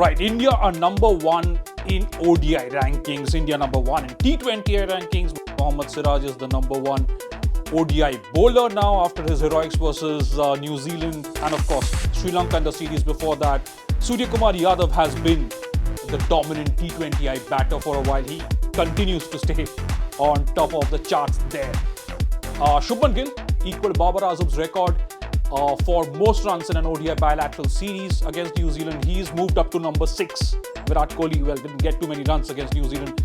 Right, India are number one in ODI rankings, India number one in T20I rankings. Mohammad Siraj is the number one ODI bowler now after his heroics versus New Zealand and of course Sri Lanka in the series before that. Surya Kumar Yadav has been the dominant T20I batter for a while. He continues to stay on top of the charts there. Shubman Gill equaled Babar Azam's record for most runs in an ODI bilateral series against New Zealand. He's moved up to number 6. Virat Kohli, well, didn't get too many runs against New Zealand,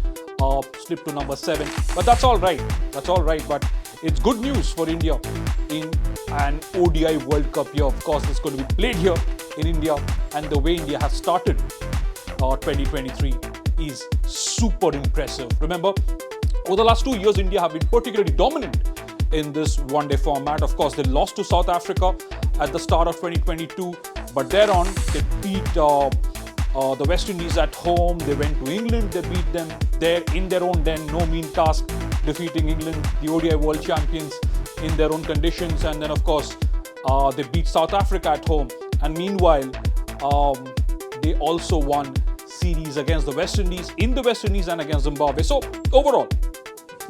slipped to number 7. But that's all right. That's all right. But it's good news for India in an ODI World Cup year. Of course, it's going to be played here in India, and the way India has started 2023 is super impressive. Remember, over the last 2 years, India have been particularly dominant in this one-day format. Of course, they lost to South Africa at the start of 2022, but thereon they beat the West Indies at home. They went to England, they beat them there in their own den. No mean task defeating England, the ODI world champions, in their own conditions. And then, of course, they beat South Africa at home. And meanwhile, they also won series against the West Indies, in the West Indies, and against Zimbabwe. So overall,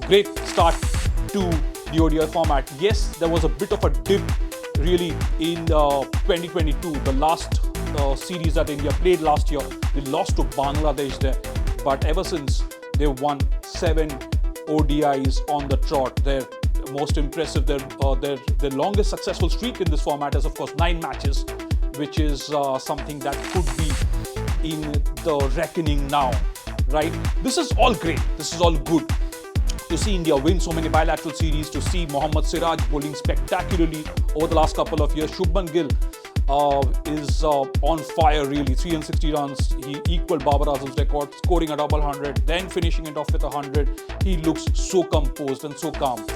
great start to the ODI format. Yes, there was a bit of a dip really in 2022, the last series that India played last year. They lost to Bangladesh there, but ever since they won 7 ODIs on the trot. Their most impressive, their longest successful streak in this format is of course 9 matches, which is something that could be in the reckoning now, right? This is all great. This is all good. To see India win so many bilateral series, to see Mohammad Siraj bowling spectacularly over the last couple of years. Shubman Gill is on fire really. 360 runs. He equaled Babar Azam's record, scoring a double 100, then finishing it off with 100. He looks so composed and so calm.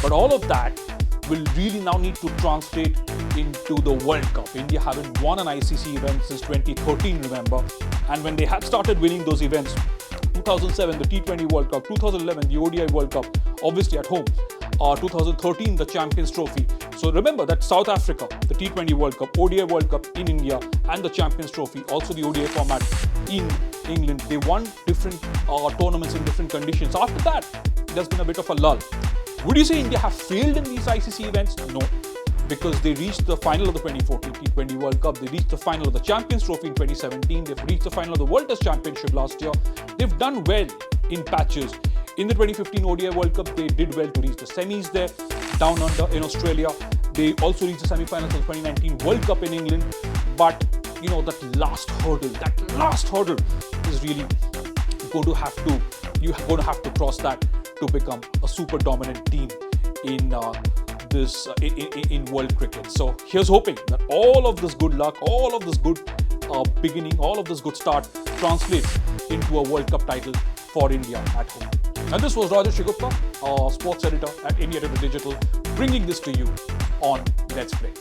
But all of that will really now need to translate into the World Cup. India haven't won an ICC event since 2013, remember? And when they had started winning those events, 2007, the T20 World Cup, 2011, the ODI World Cup, obviously at home, 2013, the Champions Trophy. So remember that South Africa, the T20 World Cup, ODI World Cup in India, and the Champions Trophy, also the ODI format in England. They won different tournaments in different conditions. After that, there's been a bit of a lull. Would you say India have failed in these ICC events? No, because they reached the final of the 2014 T20 World Cup. They reached the final of the Champions Trophy in 2017. They've reached the final of the World Test Championship last year. They've done well in patches. In the 2015 ODI World Cup, they did well to reach the semis there, down under in Australia. They also reached the semi-finals of the 2019 World Cup in England. But, you know, that last hurdle is really going to have to, you're going to have to cross that to become a super dominant team in in world cricket. So here's hoping that all of this good luck, all of this good beginning, all of this good start translates into a World Cup title for India at home. And this was Rajesh Gupta, sports editor at India Digital, bringing this to you on Let's Play.